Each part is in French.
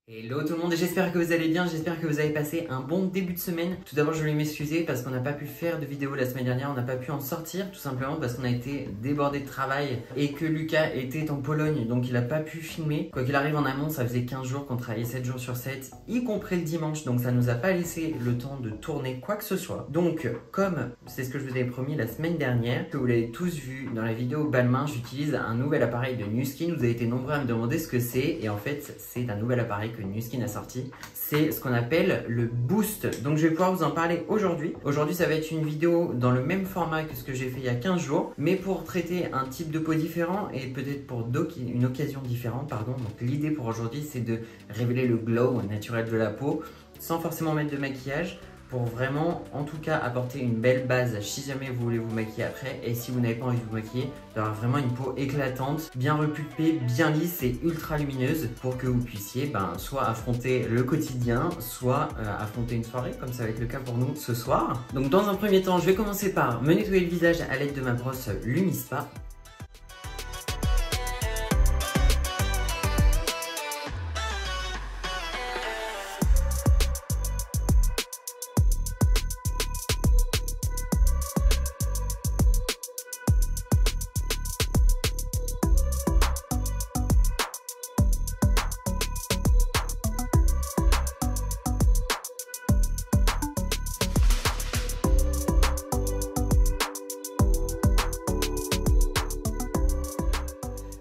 Hello tout le monde, j'espère que vous allez bien, j'espère que vous avez passé un bon début de semaine. Tout d'abord je voulais m'excuser parce qu'on n'a pas pu faire de vidéo la semaine dernière, on n'a pas pu en sortir tout simplement parce qu'on a été débordé de travail et que Lucas était en Pologne donc il n'a pas pu filmer. Quoi qu'il arrive en amont, ça faisait 15 jours qu'on travaillait 7 jours sur 7, y compris le dimanche, donc ça nous a pas laissé le temps de tourner quoi que ce soit. Donc comme c'est ce que je vous avais promis la semaine dernière, que vous l'avez tous vu dans la vidéo Balmain, j'utilise un nouvel appareil de Nu-Skin. Vous avez été nombreux à me demander ce que c'est et en fait c'est un nouvel appareil que Nu-Skin a sorti. C'est ce qu'on appelle le Boost. Donc je vais pouvoir vous en parler aujourd'hui. Aujourd'hui ça va être une vidéo dans le même format que ce que j'ai fait il y a 15 jours, mais pour traiter un type de peau différent et peut-être pour une occasion différente, pardon. Donc l'idée pour aujourd'hui c'est de révéler le glow naturel de la peau sans forcément mettre de maquillage, pour vraiment en tout cas apporter une belle base si jamais vous voulez vous maquiller après, et si vous n'avez pas envie de vous maquiller, d'avoir vraiment une peau éclatante, bien repulpée, bien lisse et ultra lumineuse pour que vous puissiez soit affronter le quotidien, soit affronter une soirée comme ça va être le cas pour nous ce soir. Donc dans un premier temps je vais commencer par me nettoyer le visage à l'aide de ma brosse Lumispa.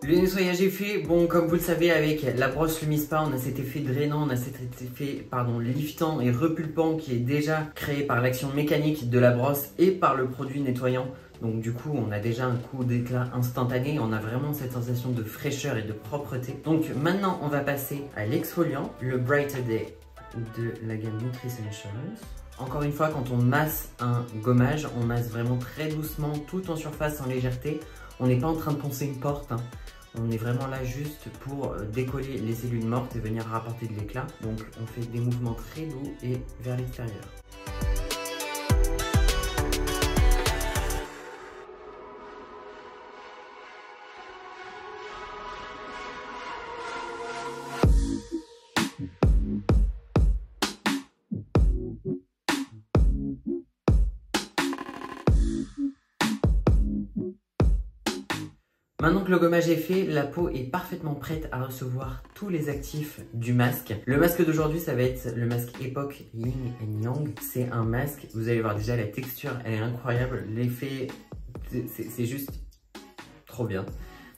Le nettoyage est fait. Bon, comme vous le savez, avec la brosse Lumispa, on a cet effet drainant, on a cet effet liftant et repulpant qui est déjà créé par l'action mécanique de la brosse et par le produit nettoyant. Donc du coup, on a déjà un coup d'éclat instantané, on a vraiment cette sensation de fraîcheur et de propreté. Donc maintenant, on va passer à l'exfoliant, le Brighter Day de la gamme Nutri-Essentials. Encore une fois, quand on masse un gommage, on masse vraiment très doucement, tout en surface, en légèreté. On n'est pas en train de poncer une porte, hein. On est vraiment là juste pour décoller les cellules mortes et venir rapporter de l'éclat. Donc on fait des mouvements très doux et vers l'extérieur. Maintenant que le gommage est fait, la peau est parfaitement prête à recevoir tous les actifs du masque. Le masque d'aujourd'hui, ça va être le masque Epoch Yin and Yang. C'est un masque, vous allez voir déjà la texture, elle est incroyable. L'effet, c'est juste trop bien.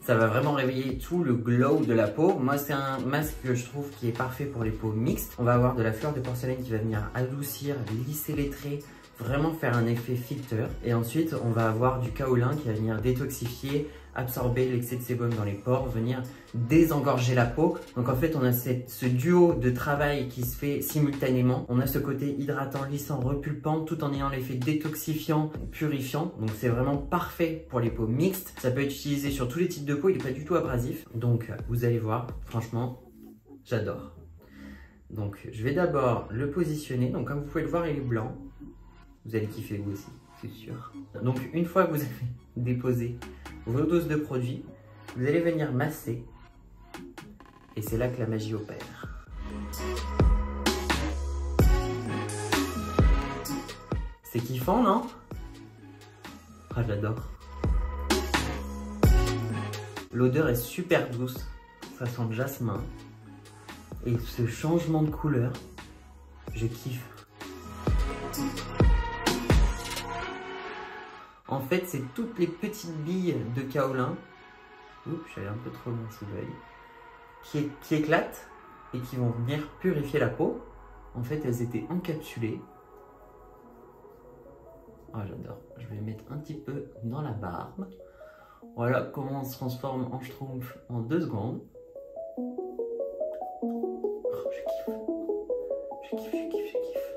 Ça va vraiment réveiller tout le glow de la peau. Moi, c'est un masque que je trouve qui est parfait pour les peaux mixtes. On va avoir de la fleur de porcelaine qui va venir adoucir, lisser les traits, vraiment faire un effet filtre. Et ensuite, on va avoir du kaolin qui va venir détoxifier, absorber l'excès de sébum dans les pores, venir désengorger la peau. Donc en fait, on a ce duo de travail qui se fait simultanément. On a ce côté hydratant, lissant, repulpant, tout en ayant l'effet détoxifiant, purifiant. Donc c'est vraiment parfait pour les peaux mixtes. Ça peut être utilisé sur tous les types de peau, il n'est pas du tout abrasif. Donc vous allez voir, franchement, j'adore. Donc je vais d'abord le positionner. Donc comme vous pouvez le voir, il est blanc. Vous allez kiffer vous aussi, c'est sûr. Donc une fois que vous avez déposé vos doses de produits, vous allez venir masser et c'est là que la magie opère. C'est kiffant, non? Ah, j'adore. L'odeur est super douce, ça sent le jasmin. Et ce changement de couleur, je kiffe. En fait, c'est toutes les petites billes de kaolin, oups, j'allais un peu trop loin sous l'œil, qui éclatent et qui vont venir purifier la peau. En fait, elles étaient encapsulées. Ah, j'adore. Je vais les mettre un petit peu dans la barbe. Voilà comment on se transforme en schtroumpf en 2 secondes. Oh, je kiffe. Je kiffe, je kiffe, je kiffe.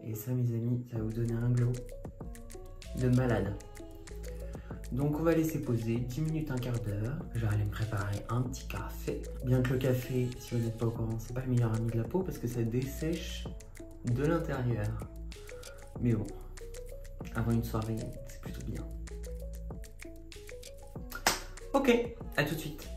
Et ça, mes amis, ça va vous donner un glow de malade. Donc on va laisser poser 10 minutes, un quart d'heure. Je vais aller me préparer un petit café. Bien que le café, si vous n'êtes pas au courant, c'est pas le meilleur ami de la peau parce que ça dessèche de l'intérieur. Mais bon, avant une soirée, c'est plutôt bien. Ok, à tout de suite.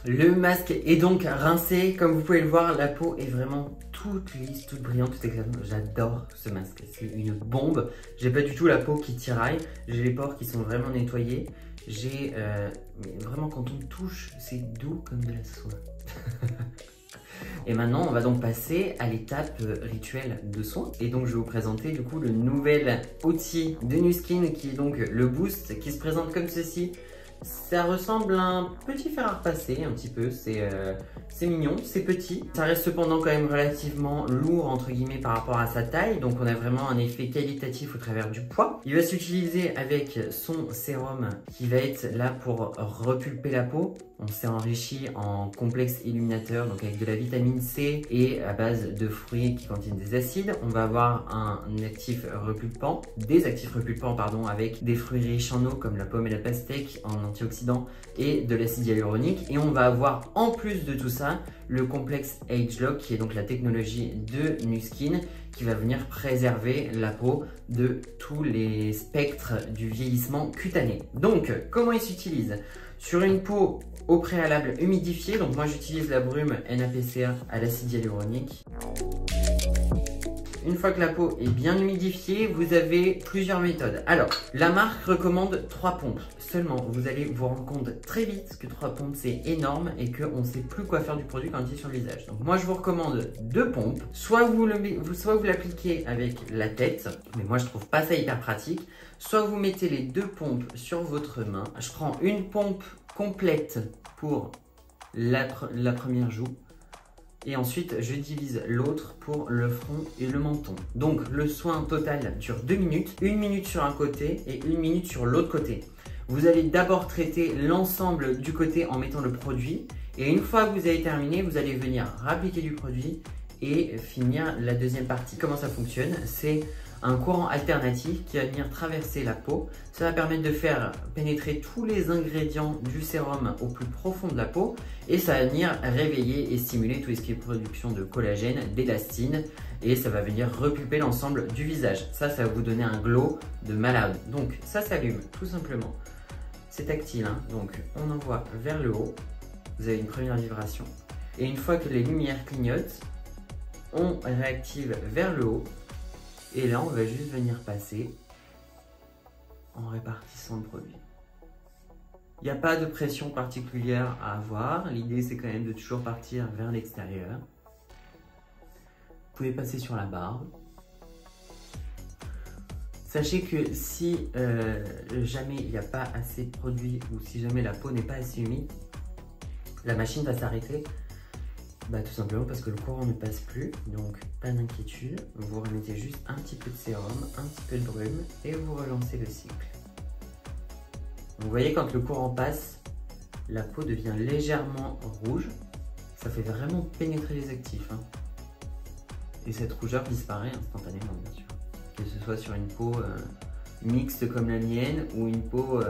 Le masque est donc rincé. Comme vous pouvez le voir, la peau est vraiment toute lisse, toute brillante, toute éclatante. J'adore ce masque, c'est une bombe. J'ai pas du tout la peau qui tiraille. J'ai les pores qui sont vraiment nettoyés. J'ai vraiment, quand on touche, c'est doux comme de la soie. Et maintenant, on va donc passer à l'étape rituelle de soin. Et donc, je vais vous présenter du coup le nouvel outil de Nu Skin qui est donc le Boost, qui se présente comme ceci. Ça ressemble à un petit fer à repasser un petit peu, c'est mignon, c'est petit. Ça reste cependant quand même relativement lourd entre guillemets par rapport à sa taille, donc on a vraiment un effet qualitatif au travers du poids. Il va s'utiliser avec son sérum qui va être là pour repulper la peau. On s'est enrichi en complexe illuminateur, donc avec de la vitamine C et à base de fruits qui contiennent des acides. On va avoir un actif repulpant, des actifs repulpants pardon, avec des fruits riches en eau comme la pomme et la pastèque, en antioxydants et de l'acide hyaluronique. Et on va avoir en plus de tout ça le complexe Age Lock qui est donc la technologie de Nu Skin qui va venir préserver la peau de tous les spectres du vieillissement cutané. Donc comment il s'utilise? Sur une peau au préalable humidifiée, donc moi j'utilise la brume NAPCA à l'acide hyaluronique. Une fois que la peau est bien humidifiée, vous avez plusieurs méthodes. Alors, la marque recommande 3 pompes. Seulement, vous allez vous rendre compte très vite que 3 pompes c'est énorme et qu'on ne sait plus quoi faire du produit quand il est sur le visage. Donc moi je vous recommande 2 pompes. Soit vous l'appliquez avec la tête, mais moi je trouve pas ça hyper pratique. Soit vous mettez les 2 pompes sur votre main. Je prends une pompe complète pour la première joue. Et ensuite, je divise l'autre pour le front et le menton. Donc, le soin total dure 2 minutes. 1 minute sur un côté et 1 minute sur l'autre côté. Vous allez d'abord traiter l'ensemble du côté en mettant le produit. Et une fois que vous avez terminé, vous allez venir rappliquer du produit et finir la deuxième partie. Comment ça fonctionne? C'est un courant alternatif qui va venir traverser la peau. Ça va permettre de faire pénétrer tous les ingrédients du sérum au plus profond de la peau et ça va venir réveiller et stimuler tout ce qui est production de collagène, d'élastine et ça va venir repulper l'ensemble du visage. Ça va vous donner un glow de malade. Donc ça s'allume tout simplement. C'est tactile, hein. Donc on envoie vers le haut. Vous avez une première vibration et une fois que les lumières clignotent, on réactive vers le haut. Et là, on va juste venir passer en répartissant le produit. Il n'y a pas de pression particulière à avoir. L'idée, c'est quand même de toujours partir vers l'extérieur. Vous pouvez passer sur la barbe. Sachez que si jamais il n'y a pas assez de produit ou si jamais la peau n'est pas assez humide, la machine va s'arrêter. Tout simplement parce que le courant ne passe plus, donc pas d'inquiétude. Vous remettez juste un petit peu de sérum, un petit peu de brume et vous relancez le cycle. Vous voyez quand le courant passe, la peau devient légèrement rouge. Ça fait vraiment pénétrer les actifs. Hein. Et cette rougeur disparaît instantanément, bien sûr. Que ce soit sur une peau mixte comme la mienne ou une peau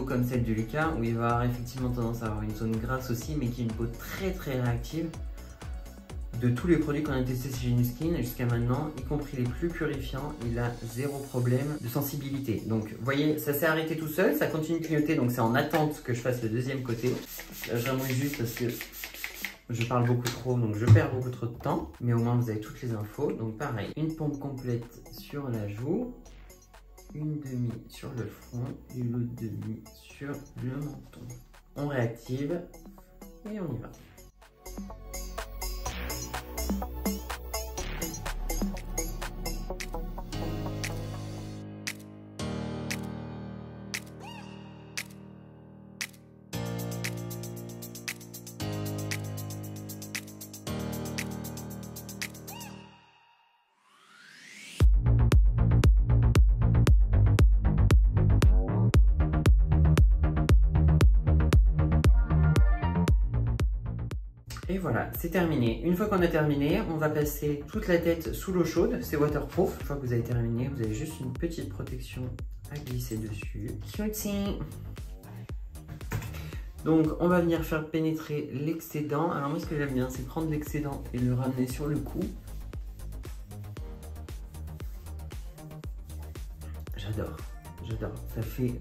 comme celle de Lucas, où il va avoir effectivement tendance à avoir une zone grasse aussi, mais qui est une peau très très réactive. De tous les produits qu'on a testés chez Nu Skin jusqu'à maintenant, y compris les plus purifiants, il a 0 problème de sensibilité. Donc vous voyez, ça s'est arrêté tout seul, ça continue de clignoter, donc c'est en attente que je fasse le deuxième côté. Là, je remouille juste parce que je parle beaucoup trop, donc je perds beaucoup trop de temps. Mais au moins vous avez toutes les infos. Donc pareil, une pompe complète sur la joue. Une demi sur le front et l'autre demi sur le menton. On réactive et on y va. Et voilà, c'est terminé. Une fois qu'on a terminé, on va passer toute la tête sous l'eau chaude. C'est waterproof. Une fois que vous avez terminé, vous avez juste une petite protection à glisser dessus. Cutie. Donc, on va venir faire pénétrer l'excédent. Alors moi, ce que j'aime bien, c'est prendre l'excédent et le ramener sur le cou. J'adore, j'adore. Ça fait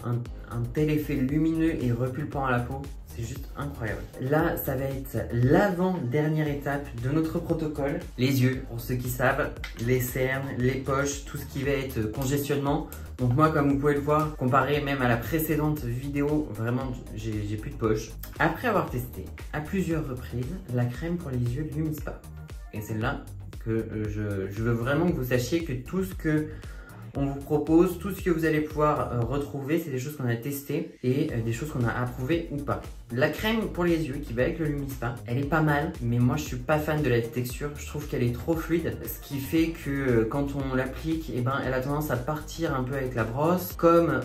un tel effet lumineux et repulpant à la peau. C'est juste incroyable. Là, ça va être l'avant-dernière étape de notre protocole. Les yeux, pour ceux qui savent, les cernes, les poches, tout ce qui va être congestionnement. Donc moi, comme vous pouvez le voir, comparé même à la précédente vidéo, vraiment, j'ai plus de poche. Après avoir testé à plusieurs reprises la crème pour les yeux Lumispa. Et c'est là que je veux vraiment que vous sachiez que tout ce que on vous propose, tout ce que vous allez pouvoir retrouver, c'est des choses qu'on a testées et des choses qu'on a approuvées ou pas. La crème pour les yeux qui va avec le Lumispa, elle est pas mal, mais moi je suis pas fan de la texture, je trouve qu'elle est trop fluide, ce qui fait que quand on l'applique, eh ben, elle a tendance à partir un peu avec la brosse. Comme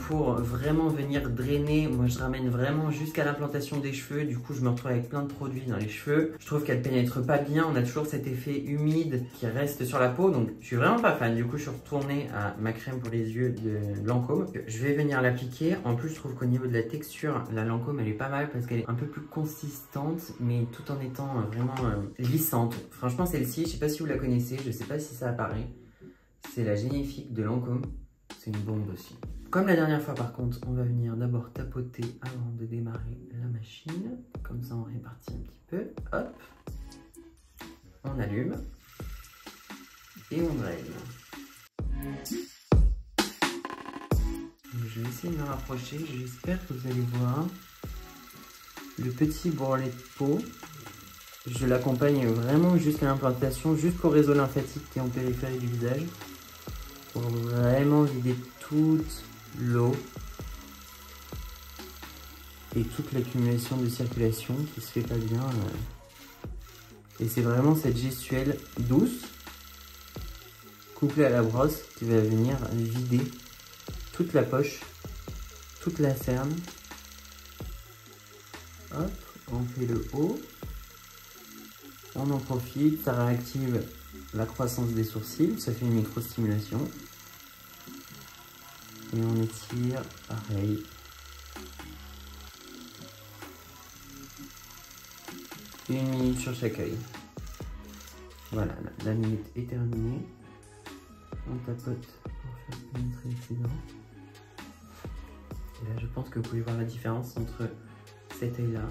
pour vraiment venir drainer, moi je ramène vraiment jusqu'à l'implantation des cheveux, du coup je me retrouve avec plein de produits dans les cheveux. Je trouve qu'elle pénètre pas bien, on a toujours cet effet humide qui reste sur la peau, donc je suis vraiment pas fan. Du coup je suis retourné à ma crème pour les yeux de Lancôme. Je vais venir l'appliquer, en plus je trouve qu'au niveau de la texture, la Lancôme elle est pas mal parce qu'elle est un peu plus consistante mais tout en étant vraiment lissante. Franchement celle-ci, je sais pas si vous la connaissez, je sais pas si ça apparaît, c'est la Génifique de Lancôme, c'est une bombe aussi. Comme la dernière fois par contre, on va venir d'abord tapoter avant de démarrer la machine, comme ça on répartit un petit peu, hop, on allume et on draine. Je vais essayer de me rapprocher, j'espère que vous allez voir le petit bourrelet de peau. Je l'accompagne vraiment jusqu'à l'implantation, jusqu'au réseau lymphatique qui est en périphérie du visage, pour vraiment vider toute l'eau et toute l'accumulation de circulation qui se fait pas bien. Et c'est vraiment cette gestuelle douce, couplée à la brosse, qui va venir vider toute la poche, toute la cerne. Hop, on fait le haut, on en profite, ça réactive la croissance des sourcils, ça fait une micro-stimulation. Et on étire pareil. Une minute sur chaque œil. Voilà, la minute est terminée. On tapote pour faire pénétrer l'excédent. Et là, je pense que vous pouvez voir la différence entre cet œil-là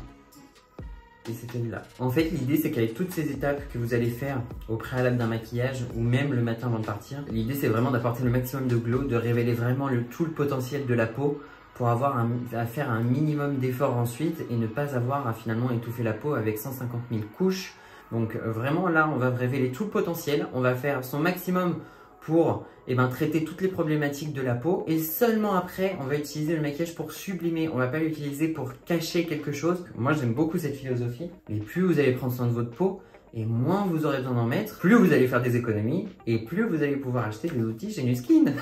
et cet œil-là. En fait, l'idée, c'est qu'avec toutes ces étapes que vous allez faire au préalable d'un maquillage ou même le matin avant de partir, l'idée, c'est vraiment d'apporter le maximum de glow, de révéler vraiment tout le potentiel de la peau pour avoir à faire un minimum d'efforts ensuite et ne pas avoir à finalement étouffer la peau avec 150 000 couches. Donc vraiment, là, on va révéler tout le potentiel. On va faire son maximum pour traiter toutes les problématiques de la peau et seulement après on va utiliser le maquillage pour sublimer, on va pas l'utiliser pour cacher quelque chose. Moi j'aime beaucoup cette philosophie, et plus vous allez prendre soin de votre peau et moins vous aurez besoin d'en mettre, plus vous allez faire des économies et plus vous allez pouvoir acheter des outils chez Nu Skin.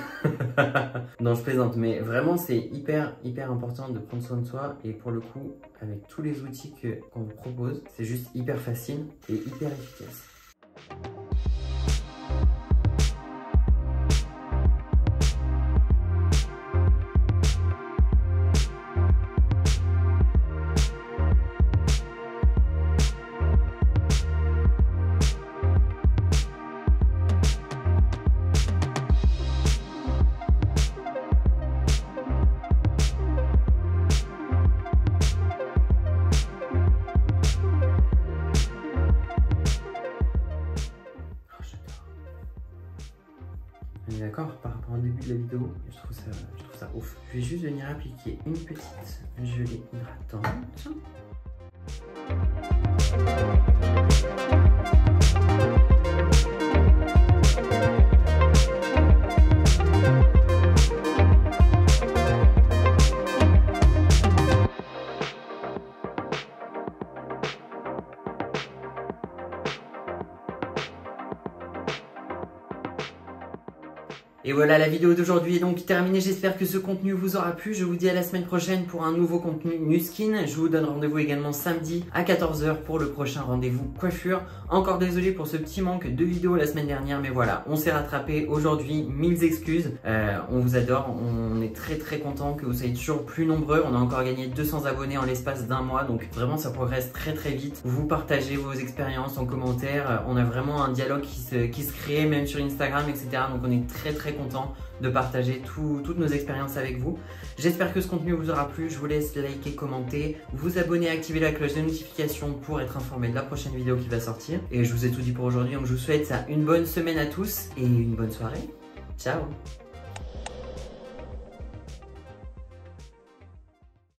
Non, je plaisante, mais vraiment c'est hyper important de prendre soin de soi, et pour le coup avec tous les outils qu'on vous propose, c'est juste hyper facile et hyper efficace. D'accord, par rapport au début de la vidéo, je trouve ça ouf. Je vais juste venir appliquer une petite gelée hydratante. Et voilà, la vidéo d'aujourd'hui est donc terminée. J'espère que ce contenu vous aura plu. Je vous dis à la semaine prochaine pour un nouveau contenu Nu Skin. Je vous donne rendez-vous également samedi à 14 h pour le prochain rendez-vous coiffure. Encore désolé pour ce petit manque de vidéo la semaine dernière, mais voilà, on s'est rattrapé aujourd'hui. 1000 excuses. On vous adore. On est très content que vous soyez toujours plus nombreux. On a encore gagné 200 abonnés en l'espace d'un mois. Donc vraiment, ça progresse très vite. Vous partagez vos expériences en commentaire. On a vraiment un dialogue qui se crée, même sur Instagram, etc. Donc on est très très content de partager toutes nos expériences avec vous. J'espère que ce contenu vous aura plu. Je vous laisse liker, commenter, vous abonner, activer la cloche de notification pour être informé de la prochaine vidéo qui va sortir. Et je vous ai tout dit pour aujourd'hui, donc je vous souhaite une bonne semaine à tous et une bonne soirée. Ciao!